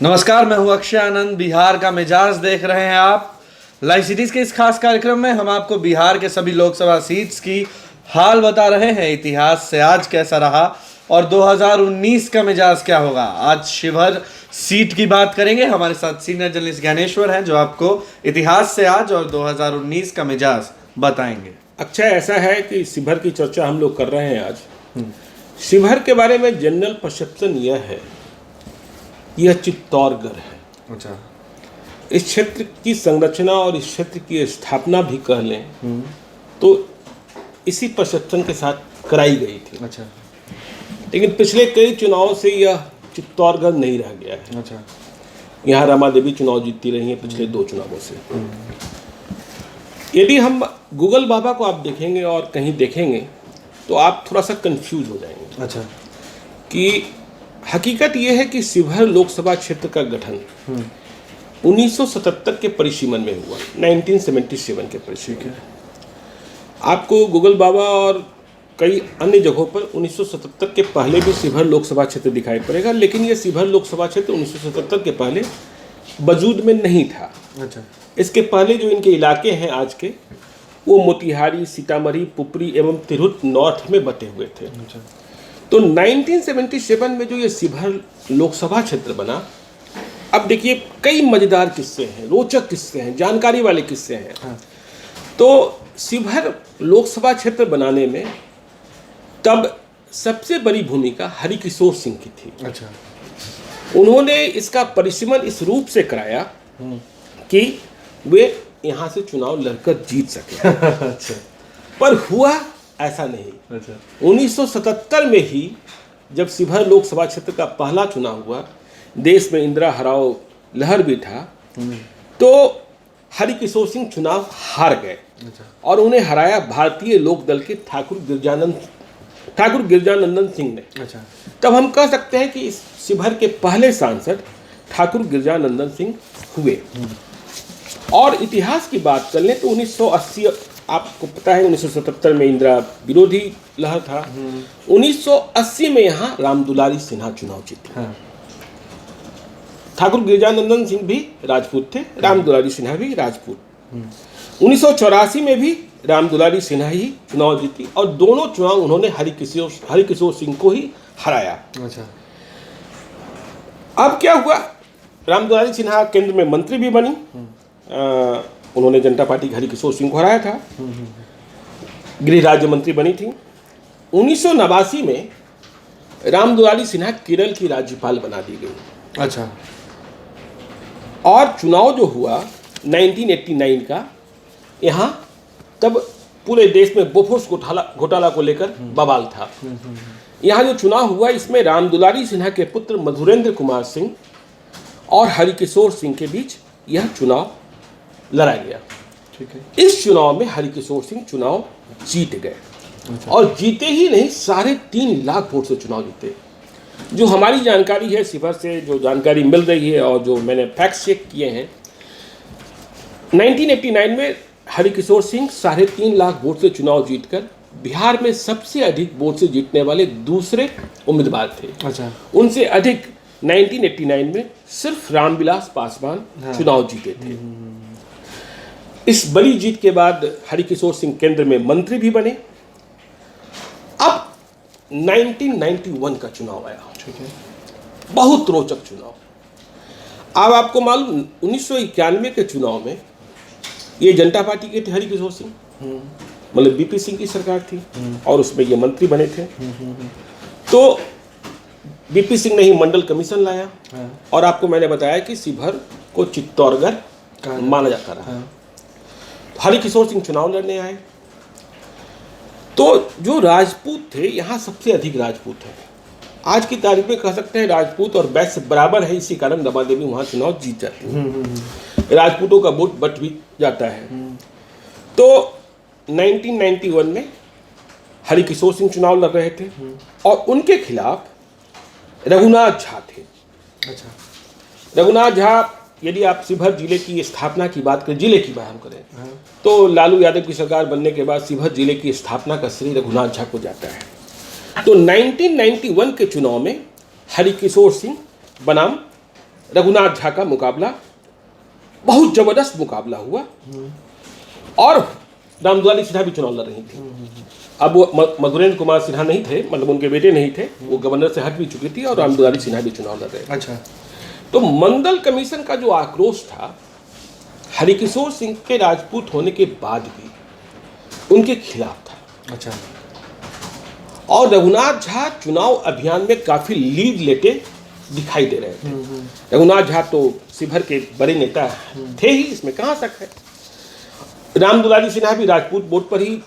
नमस्कार, मैं हूं अक्षय आनंद। बिहार का मिजाज देख रहे हैं आप। लाइव सिटीज के इस खास कार्यक्रम में हम आपको बिहार के सभी लोकसभा सीट्स की हाल बता रहे हैं। इतिहास से आज कैसा रहा और 2019 का मिजाज क्या होगा। आज शिवहर सीट की बात करेंगे। हमारे साथ सीनियर जर्नलिस्ट ज्ञानेश्वर हैं जो आपको इतिहास से आज और 2019 का मिजाज बताएंगे। अच्छा, ऐसा है कि शिवहर की चर्चा हम लोग कर रहे हैं आज। शिवहर के बारे में जनरल परसेप्शन यह है, यह चित्तौड़गढ़ है। अच्छा, इस क्षेत्र की संरचना और इस क्षेत्र की स्थापना भी कह लें तो इसी परसेप्शन के साथ कराई गई थी। अच्छा, लेकिन पिछले कई चुनावों से यह चित्तौड़गढ़ नहीं रह गया है। अच्छा, यहाँ रमा देवी चुनाव जीतती रही हैं पिछले 2 चुनावों से। यदि हम गूगल बाबा को आप देखेंगे और कहीं देखेंगे तो आप थोड़ा सा कंफ्यूज हो जाएंगे। अच्छा, कि हकीकत यह है कि शिवहर लोकसभा क्षेत्र का गठन 1977 के परिसीमन में हुआ, 1977 के परिसीमन। आपको गूगल बाबा और कई अन्य जगहों पर 1977 के पहले भी शिवहर लोकसभा क्षेत्र दिखाई पड़ेगा, लेकिन यह शिवहर लोकसभा क्षेत्र 1977 के पहले वजूद में नहीं था। अच्छा, इसके पहले जो इनके इलाके हैं आज के, वो मोतिहारी, सीतामढ़ी, पुपरी एवं तिरहुत नॉर्थ में बटे हुए थे। अच्छा, तो 1977 में जो ये शिवहर लोकसभा क्षेत्र बना, अब देखिए कई मजेदार किस्से हैं, रोचक किस्से हैं, जानकारी वाले किस्से हैं। हाँ। तो शिवहर लोकसभा क्षेत्र बनाने में तब सबसे बड़ी भूमिका हरिकिशोर सिंह की थी। अच्छा, उन्होंने इसका परिसीमन इस रूप से कराया कि वे यहाँ से चुनाव लड़कर जीत सके। अच्छा, पर हुआ ऐसा नहीं। अच्छा, 1977 में ही जब शिवहर लोकसभा क्षेत्र का पहला चुनाव हुआ, देश में इंदिरा हराओ लहर भी था, तो हरिकिशोर सिंह चुनाव हार गए। अच्छा, और उन्हें हराया भारतीय लोक दल के ठाकुर गिरजानंदन सिंह ने। अच्छा, तब हम कह सकते हैं कि इस शिवहर के पहले सांसद ठाकुर गिरजानंदन सिंह हुए। और इतिहास की बात कर लें तो 1980, आपको पता है 1977 में इंदिरा विरोधी लहर था। 1980 में यहाँ रामदुलारी सिन्हा चुनाव जीते। हाँ, ठाकुर गिरजानंदन सिंह भी राजपूत थे, रामदुलारी सिन्हा भी राजपूत। 1984 में भी रामदुलारी सिन्हा ही चुनाव जीती और दोनों चुनाव उन्होंने हरिकिशोर सिंह को ही हराया। अच्छा, अब क्या हुआ, रामदुलारी सिन्हा केंद्र में मंत्री भी बनी। उन्होंने जनता पार्टी हरिकिशोर सिंह को हराया था। गृह राज्य मंत्री बनी थी। 1989 में रामदुलारी सिन्हा केरल की राज्यपाल बना दी गई। अच्छा, और चुनाव जो हुआ 1989 का, यहाँ तब पूरे देश में बोफोर्स घोटाला को लेकर बवाल था। यहाँ जो चुनाव हुआ, इसमें रामदुलारी सिन्हा के पुत्र मधुरेंद्र कुमार सिंह और हरिकिशोर सिंह के बीच यह चुनाव लड़ा गया। ठीक है। इस चुनाव में हरिकिशोर सिंह चुनाव जीत गए। अच्छा, और जीते ही नहीं, 3.5 लाख वोट से चुनाव जीते। जो हमारी जानकारी है शिवहर से, जो जानकारी मिल रही है और जो मैंने फैक्ट चेक किए हैं, 1989 में हरिकिशोर सिंह 3.5 लाख वोट से चुनाव जीतकर बिहार में सबसे अधिक वोट से जीतने वाले दूसरे उम्मीदवार थे। अच्छा, उनसे अधिक 1989 में सिर्फ रामविलास पासवान चुनाव जीते थे। इस बड़ी जीत के बाद हरिकिशोर सिंह केंद्र में मंत्री भी बने। अब 1991 का चुनाव आया। ठीक है। बहुत रोचक चुनाव। अब आपको मालूम, 1991 के चुनाव में ये जनता पार्टी के थे हरिकिशोर सिंह, मतलब बीपी सिंह की सरकार थी और उसमें ये मंत्री बने थे। तो बीपी सिंह ने ही मंडल कमीशन लाया। और आपको मैंने बताया कि शिवहर को चित्तौड़गढ़ माना जाता रहा। हरिकिशोर सिंह चुनाव लड़ने आए। तो जो राजपूत थे, यहाँ सबसे अधिक राजपूत है। आज की तारीख में कह सकते हैं राजपूत और वैश्य बराबर है, इसी कारण रमा देवी वहाँ चुनाव जीत जाती है। राजपूतों का वोट बट भी जाता है। तो 1991 में हरिकिशोर सिंह चुनाव लड़ रहे थे और उनके खिलाफ रघुनाथ झा थे। अच्छा, रघुनाथ झा, यदि आप शिवहर जिले की स्थापना की बात करें, जिले की बात हम करें, तो लालू यादव की सरकार बनने के बाद शिवहर जिले की स्थापना का श्रेय रघुनाथ झा को जाता है। तो 1991 के चुनाव में हरिकिशोर सिंह बनाम रघुनाथ झा का मुकाबला, बहुत जबरदस्त मुकाबला हुआ। और रामदुलारी सिन्हा भी चुनाव लड़ रही थी। अब वो मधुरेंद्र कुमार सिन्हा नहीं थे, मतलब उनके बेटे नहीं थे, वो गवर्नर से हट भी चुकी थी, और रामदुलारी सिन्हा भी चुनाव लड़ रहे थे। अच्छा। तो मंडल कमीशन का जो आक्रोश था हरिकिशोर सिंह के राजपूत होने के बाद भी उनके खिलाफ था। अच्छा। और रघुनाथ झा चुनाव अभियान में काफी लीड लेते दिखाई दे रहे थे। रघुनाथ झा तो शिवहर के बड़े नेता थे ही, इसमें कहाँ शक है। रामदुलारी सिन्हा भी राजपूत वोट पर ही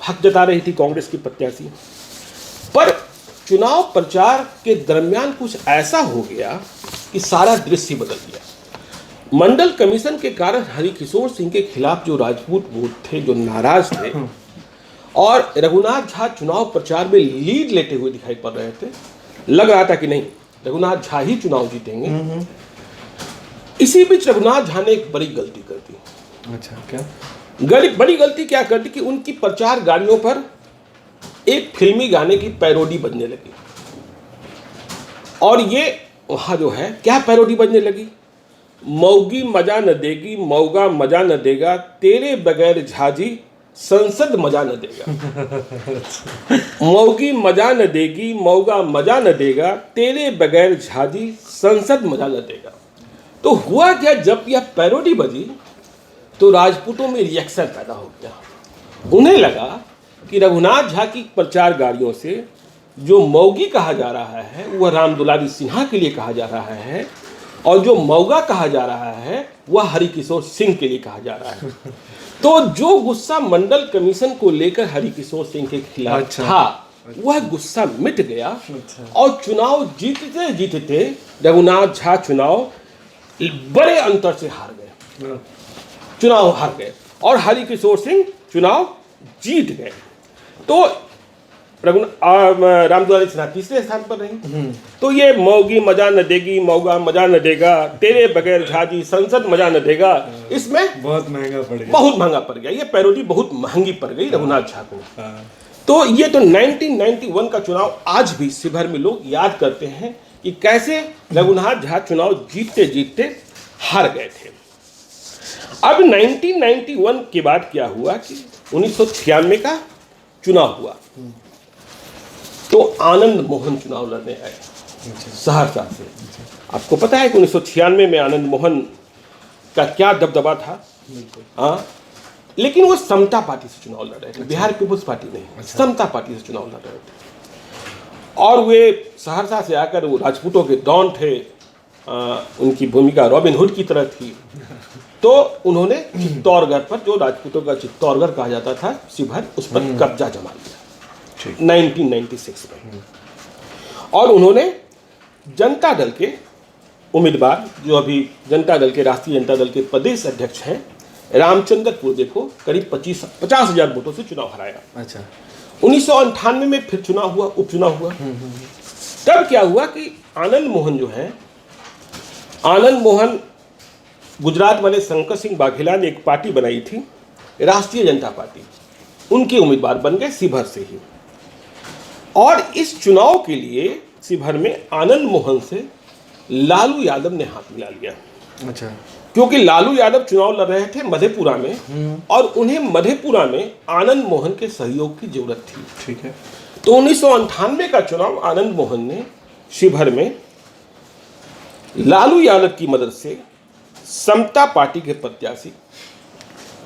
हक जता रही थी, कांग्रेस की प्रत्याशी। पर चुनाव प्रचार के दरमियान कुछ ऐसा हो गया कि सारा दृश्य बदल गया। मंडल कमीशन के कारण हरिकिशोर सिंह के खिलाफ जो राजपूत वोट थे, जो नाराज थे, और रघुनाथ झा चुनाव प्रचार में लीड लेते हुए दिखाई पड़ रहे थे, लग रहा था कि नहीं, रघुनाथ झा ही चुनाव जीतेंगे। इसी बीच रघुनाथ झा ने एक बड़ी गलती कर दी। अच्छा, क्या? बड़ी गलती क्या कर दी कि उनकी प्रचार गाड़ियों पर एक फिल्मी गाने की पैरोडी बजने लगी। और ये वहां जो है क्या पैरोडी बजने लगी, मौगी मजा न देगी, मौगा मजा न देगा, तेरे बगैर झाजी संसद मजा न देगा। मौगी मजा न देगी, मौगा मजा न देगा, तेरे बगैर झाजी संसद मजा न देगा। तो हुआ क्या, जब यह पैरोडी बजी तो राजपूतों में रिएक्शन पैदा हो गया। उन्हें लगा कि रघुनाथ झा की प्रचार गाड़ियों से जो मौगी कहा जा रहा है वह रामदुलारी सिन्हा के लिए कहा जा रहा है, और जो मौगा कहा जा रहा है वह हरिकिशोर सिंह के लिए कहा जा रहा है। तो जो गुस्सा मंडल कमीशन को लेकर हरिकिशोर सिंह के खिलाफ था, वह गुस्सा मिट गया। और चुनाव जीतते जीतते रघुनाथ झा चुनाव बड़े अंतर से हार गए, चुनाव हार गए, और हरिकिशोर सिंह चुनाव जीत गए। तो रामदुलारी सिन्हा तीसरे स्थान पर रही। तो ये मौगी मजा न देगी, मौगा मजा न देगा, तेरे बगैर झाजी संसद मजा न देगा, इसमें बहुत महंगा पड़ गया, बहुत महंगा पड़ गया। ये पैरोडी बहुत महंगी पड़ गई रघुनाथ झा को। तो ये तो 1991 का चुनाव आज भी शिवहर में लोग याद करते हैं कि कैसे रघुनाथ झा चुनाव जीतते जीतते हार गए थे। अब 1991 के बाद क्या हुआ कि 1996 का चुनाव हुआ, तो आनंद मोहन चुनाव लड़ने आए सहरसा से। आपको पता है कि 1996 में आनंद मोहन का क्या दबदबा था। हाँ, लेकिन वो समता पार्टी से चुनाव लड़ रहे थे, बिहार पीपुल्स पार्टी नहीं, समता पार्टी से चुनाव लड़ रहे थे। और वे सहरसा से आकर वो राजपूतों के डॉन थे, उनकी भूमिका रॉबिन हुड की तरह थी। तो उन्होंने चित्तौड़गढ़ पर, जो राजपूतों का चित्तौड़गढ़ कहा जाता था शिवहर, उस पर कब्जा जमा लिया 1996 में। और उन्होंने जनता दल के उम्मीदवार, जो अभी जनता दल के, राष्ट्रीय जनता दल के प्रदेश अध्यक्ष हैं, रामचंद्र पूर्वे को करीब 50,000 वोटों से चुनाव हराया। अच्छा। 1998 में फिर चुनाव हुआ, उपचुनाव हुआ। तब क्या हुआ कि आनंद मोहन जो है, आनंद मोहन गुजरात वाले शंकर सिंह वाघेला ने एक पार्टी बनाई थी, राष्ट्रीय जनता पार्टी, उनके उम्मीदवार बन गए शिवहर से ही। और इस चुनाव के लिए शिवहर में आनंद मोहन से लालू यादव ने हाथ मिला लिया। अच्छा। क्योंकि लालू यादव चुनाव लड़ रहे थे मधेपुरा में, और उन्हें मधेपुरा में आनंद मोहन के सहयोग की जरूरत थी। ठीक है। तो 1998 का चुनाव आनंद मोहन ने शिवहर में लालू यादव की मदद से समता पार्टी के प्रत्याशी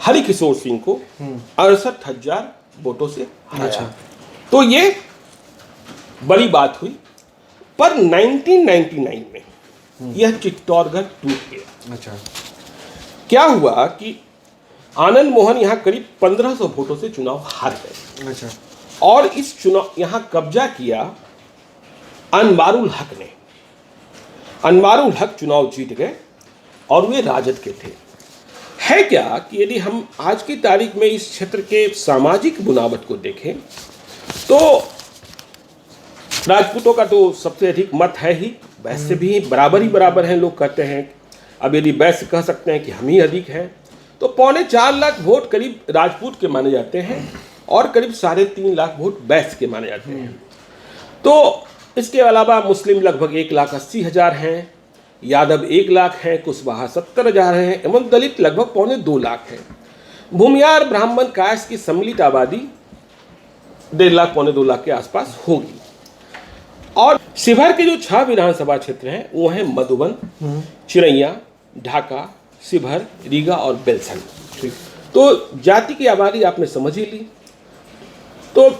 हरिकिशोर सिंह को 68,000 वोटों से हराया। अच्छा। तो ये बड़ी बात हुई। पर 1999 में यह चित्तौड़गढ़ टूट गया। अच्छा। क्या हुआ कि आनंद मोहन यहाँ करीब 1500 वोटों से चुनाव हार गए। अच्छा। और इस चुनाव यहाँ कब्जा किया अनवारुल हक ने। अनवारुल हक चुनाव जीत गए, और वे राजद के थे। है क्या कि यदि हम आज की तारीख में इस क्षेत्र के सामाजिक बुनावट को देखें, तो राजपूतों का तो सबसे अधिक मत है ही, वैसे भी बराबर हैं, लोग कहते हैं। अब यदि वैसे कह सकते हैं कि हम ही अधिक हैं, तो 4.25 लाख वोट करीब राजपूत के माने जाते हैं, और करीब 3.5 लाख वोट बैस के माने जाते हैं। तो इसके अलावा मुस्लिम लगभग 1,80,000 हैं, यादव 1 लाख हैं, कुशवाहा 70,000 हैं एवं दलित लगभग 2.25 लाख हैं। भूमियार ब्राह्मण कास्ट की सम्मिलित आबादी 1.5 लाख 2.25 लाख के आसपास होगी। और शिवहर के जो 6 विधानसभा क्षेत्र हैं वो हैं मधुबन, चिरैया, ढाका, शिवहर, रीगा और बेलसंड। तो जाति की आबादी आपने समझ ही ली। तो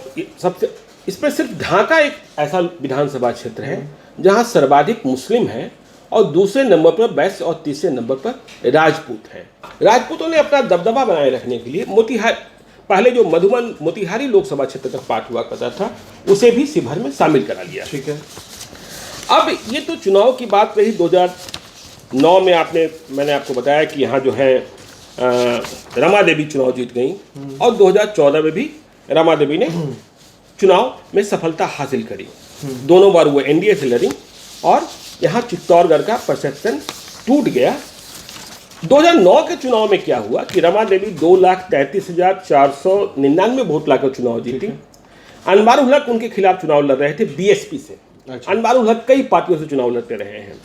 सबसे इसमें सिर्फ ढाका एक ऐसा विधानसभा क्षेत्र है जहां सर्वाधिक मुस्लिम हैं और दूसरे नंबर पर वैश्य और तीसरे नंबर पर राजपूत हैं। राजपूतों ने अपना दबदबा बनाए रखने के लिए मोतिहारी, पहले जो मधुबन मोतिहारी लोकसभा क्षेत्र तक पार्ट हुआ करता था उसे भी शिवहर में शामिल करा लिया। ठीक है। अब ये तो चुनाव की बात रही। 2009 में मैंने आपको बताया कि यहाँ जो है रमा देवी चुनाव जीत गई और 2014 में भी रमा देवी ने चुनाव में सफलता हासिल करी। दोनों बार वो एनडीए से लड़ी और यहाँ चित्तौड़गढ़ का परसेप्शन टूट गया। 2009 के चुनाव में क्या हुआ कि रमा देवी 2,33,499 वोट लाकर चुनाव जीती। अनवारुल हक उनके खिलाफ चुनाव लड़ रहे थे बीएसपी से। अच्छा। अनवारुल हक कई पार्टियों से चुनाव लड़ते रहे हैं।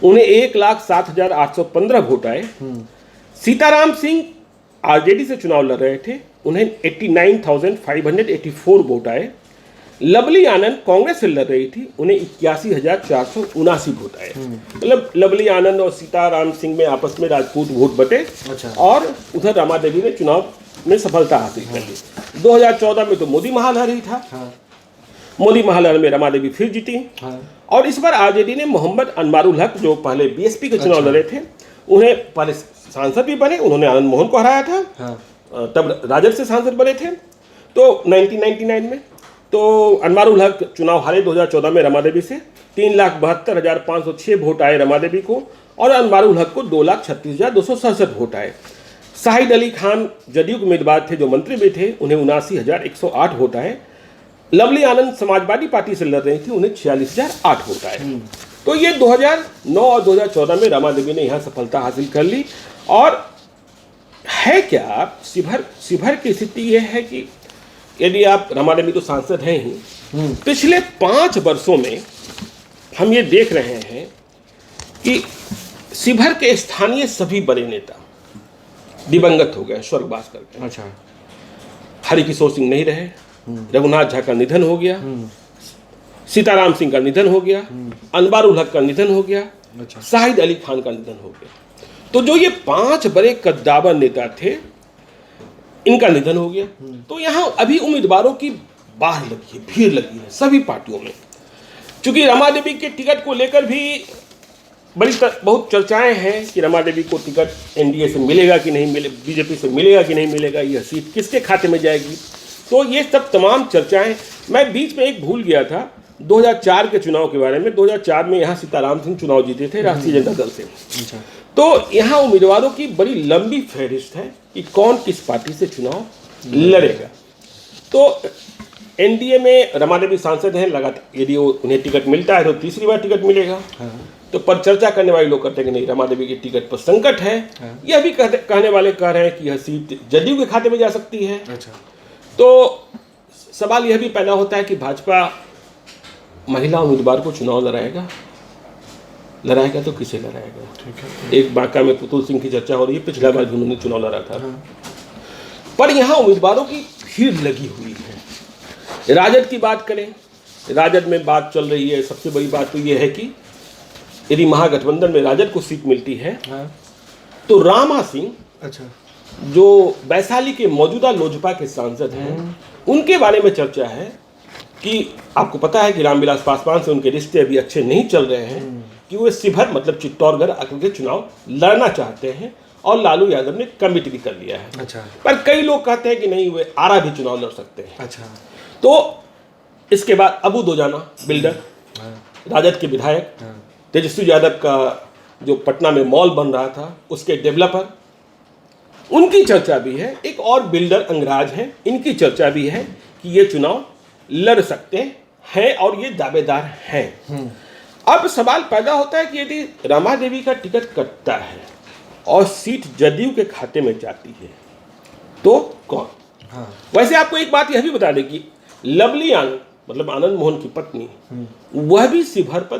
उन्हें 1,07,815 वोट आए। सीताराम सिंह आरजेडी से चुनाव लड़ रहे थे, उन्हें 89,584 वोट आए। लवली आनंद कांग्रेस से लड़ रही थी, उन्हें 81,479 वोट आए। मतलब लवली आनंद और सीताराम सिंह में आपस में राजपूत वोट बटे। अच्छा। और उधर रमा देवी ने चुनाव में सफलता हासिल कर ली। 2014 में तो मोदी महालहर ही था। मोदी महालहर में रमा देवी फिर जीती। और इस बार आरजेडी ने मोहम्मद अनवारुल हक जो पहले बीएसपी के चुनाव लड़े थे, उन्हें पहले सांसद भी बने, उन्होंने आनंद मोहन को हराया था। तब राजद से सांसद बने थे तो 1999 में। तो अनवारुल हक चुनाव हारे 2014 में रमा देवी से। 3,72,506 वोट आए रमा देवी को और अनवारुल हक को 2,36,267 वोट आए। शाहिद अली खान जदयू के उम्मीदवार थे जो मंत्री भी थे, उन्हें 79,108 वोट आए। लवली आनंद समाजवादी पार्टी से लड़ रही थी, उन्हें 46,008 वोट आए। तो ये 2009 और 2014 में रमा देवी ने यहाँ सफलता हासिल कर ली। और है क्या शिवहर की स्थिति यह है कि यदि आप रमा देवी तो सांसद हैं ही, पिछले 5 वर्षों में हम ये देख रहे हैं कि शिवहर के स्थानीय सभी बड़े नेता दिवंगत हो गए, स्वर्गवास कर गए। अच्छा। हरिकिशोर सिंह नहीं रहे, रघुनाथ झा का निधन हो गया, सीताराम सिंह का निधन हो गया, अनवारुल हक का निधन हो गया, शाहिद अली खान का निधन हो गया। तो जो ये 5 बड़े कद्दावर नेता थे, इनका निधन हो गया। तो यहाँ अभी उम्मीदवारों की बाढ़ लगी है, भीड़ लगी है सभी पार्टियों में। चूंकि रमा देवी के टिकट को लेकर भी बहुत चर्चाएं हैं कि रमा देवी को टिकट एनडीए से मिलेगा कि नहीं मिले, बीजेपी से मिलेगा कि नहीं मिलेगा, यह सीट किसके खाते में जाएगी। तो ये सब तमाम चर्चाएं। मैं बीच में एक भूल गया था 2004 के चुनाव के बारे में। 2004 में यहाँ सीताराम सिंह चुनाव जीते थे राष्ट्रीय जनता दल से। तो यहाँ उम्मीदवारों की बड़ी लंबी फहरिस्त है कि कौन किस पार्टी से चुनाव लड़ेगा। तो एनडीए में रमा देवी सांसद हैं, लगातार यदि उन्हें टिकट मिलता है तो तीसरी बार टिकट मिलेगा। तो पर चर्चा करने वाले लोग कहते हैं कि नहीं, रमा देवी की टिकट पर संकट है। यह भी कहने वाले कह रहे हैं कि यह सीट जदयू के खाते में जा सकती है। अच्छा। तो सवाल यह भी पैदा होता है कि भाजपा महिला उम्मीदवार को चुनाव लड़ाएगा तो किसे लड़ाएगा। ठीक है। एक बांका में पुतुल सिंह की चर्चा हो रही है, पिछला बार उन्होंने चुनाव लड़ा था। पर यहाँ उम्मीदवारों की भीड़ लगी हुई है। राजद की बात करें, राजद में बात चल रही है, सबसे बड़ी बात तो यह है कि यदि महागठबंधन में राजद को सीट मिलती है तो रामा सिंह, अच्छा, जो वैशाली के मौजूदा लोजपा के सांसद हैं, उनके बारे में चर्चा है कि आपको पता है कि रामविलास पासवान से उनके रिश्ते अभी अच्छे नहीं चल रहे हैं, कि वो शिवहर मतलब चित्तौड़गढ़ आकर के चुनाव लड़ना चाहते हैं और लालू यादव ने कमिट भी कर लिया है। अच्छा। पर कई लोग कहते हैं कि नहीं, वे आरा भी चुनाव लड़ सकते हैं। अच्छा। तो इसके बाद अबू दोजाना बिल्डर, राजद के विधायक, तेजस्वी यादव का जो पटना में मॉल बन रहा था उसके डेवलपर, उनकी चर्चा भी है। एक और बिल्डर अंगराज हैं, इनकी चर्चा भी है कि ये चुनाव लड़ सकते हैं और ये दावेदार हैं। अब सवाल पैदा होता है कि यदि रमा देवी का टिकट कटता है और सीट जदयू के खाते में जाती है तो कौन। वैसे आपको एक बात यह भी बता दें कि लवली आनंद मतलब आनंद मोहन की पत्नी, वह भी शिवहर पर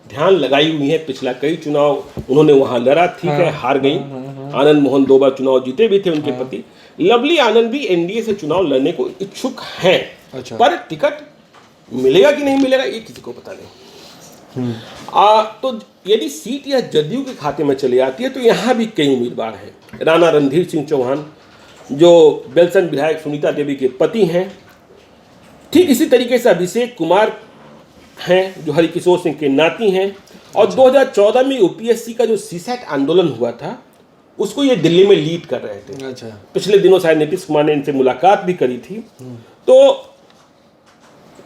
ध्यान लगाई हुई है। पिछला कई चुनाव उन्होंने वहां लड़ा, ठीक है, हार गई। आनंद मोहन 2 बार चुनाव जीते भी थे उनके पति। लवली आनंद भी एनडीए से चुनाव लड़ने को इच्छुक हैं। अच्छा। पर टिकट मिलेगा कि नहीं मिलेगा ये किसी को पता नहीं। तो यदि सीट या जदयू के खाते में चली आती है तो यहाँ भी कई उम्मीदवार हैं। राणा रणधीर सिंह चौहान जो बेलसन विधायक सुनीता देवी के पति हैं, ठीक इसी तरीके से अभिषेक कुमार हैं जो हरिकिशोर सिंह के नाती हैं। और 2014 में यूपीएससी का जो सीसैट आंदोलन हुआ था उसको ये दिल्ली में लीड कर रहे थे। अच्छा। पिछले पिछले दिनों शायद नीतीश कुमार ने इनसे मुलाकात भी करी थी। तो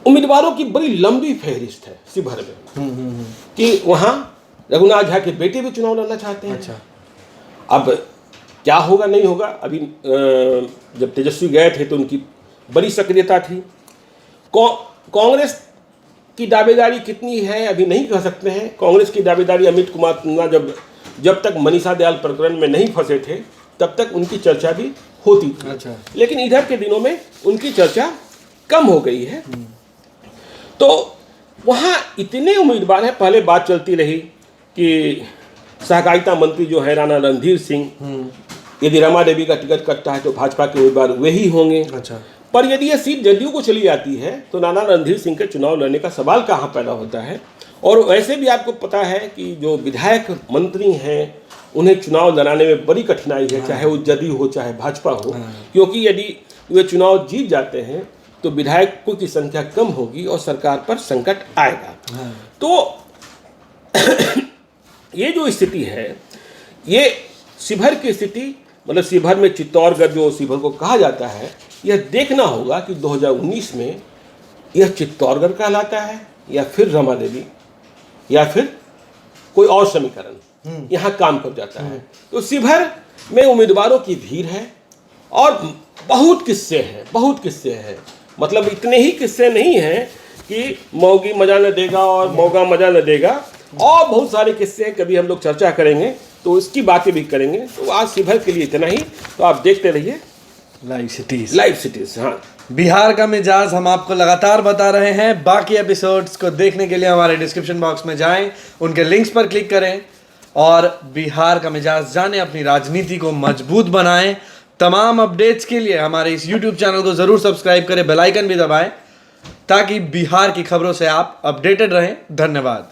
उम्मीदवारों की बड़ी लंबी फहरिस्त है शिवहर में कि वहाँ रघुनाथ झा के बेटे भी चुनाव लड़ना चाहते हैं। अच्छा। अब क्या होगा नहीं होगा, अभी जब तेजस्वी गए थे तो उनकी बड़ी सक्रियता थी। कांग्रेस की दावेदारी कितनी है अभी नहीं कह सकते हैं। कांग्रेस की दावेदारी अमित कुमार सिन्हा जब तक मनीषा दयाल प्रकरण में नहीं फंसे थे तब तक उनकी चर्चा भी होती थी। अच्छा। लेकिन इधर के दिनों में उनकी चर्चा कम हो गई है। तो वहाँ इतने उम्मीदवार हैं। पहले बात चलती रही कि सहकारिता मंत्री जो है राणा रणधीर सिंह, यदि रमा देवी का टिकट कटता है तो भाजपा के उम्मीदवार वे ही होंगे। अच्छा। पर यदि यह सीट जदयू को चली जाती है तो राणा रणधीर सिंह के चुनाव लड़ने का सवाल कहाँ पैदा होता है। और वैसे भी आपको पता है कि जो विधायक मंत्री हैं उन्हें चुनाव लड़ाने में बड़ी कठिनाई है, चाहे वो जदयू हो चाहे भाजपा हो। क्योंकि यदि वे चुनाव जीत जाते हैं तो विधायकों की संख्या कम होगी और सरकार पर संकट आएगा। तो ये जो स्थिति है, ये शिवहर की स्थिति, मतलब शिवहर में चित्तौड़गढ़ जो शिवहर को कहा जाता है, यह देखना होगा कि 2019 में यह चित्तौड़गढ़ कहलाता है या फिर रमा देवी या फिर कोई और समीकरण यहाँ काम कर जाता है। तो शिवहर में उम्मीदवारों की भीड़ है और बहुत किस्से हैं। मतलब इतने ही किस्से नहीं हैं कि मौगी मजा न देगा और मौगा मजा न देगा, और बहुत सारे किस्से हैं। कभी हम लोग चर्चा करेंगे तो इसकी बातें भी करेंगे। तो आज शिवहर के लिए इतना ही। तो आप देखते रहिए लाइव सिटीज। हाँ, बिहार का मिजाज हम आपको लगातार बता रहे हैं। बाकी एपिसोड्स को देखने के लिए हमारे डिस्क्रिप्शन बॉक्स में जाएं, उनके लिंक्स पर क्लिक करें और बिहार का मिजाज जाने, अपनी राजनीति को मजबूत बनाएं। तमाम अपडेट्स के लिए हमारे इस YouTube चैनल को जरूर सब्सक्राइब करें, बेल आइकन भी दबाएं ताकि बिहार की खबरों से आप अपडेटेड रहें। धन्यवाद।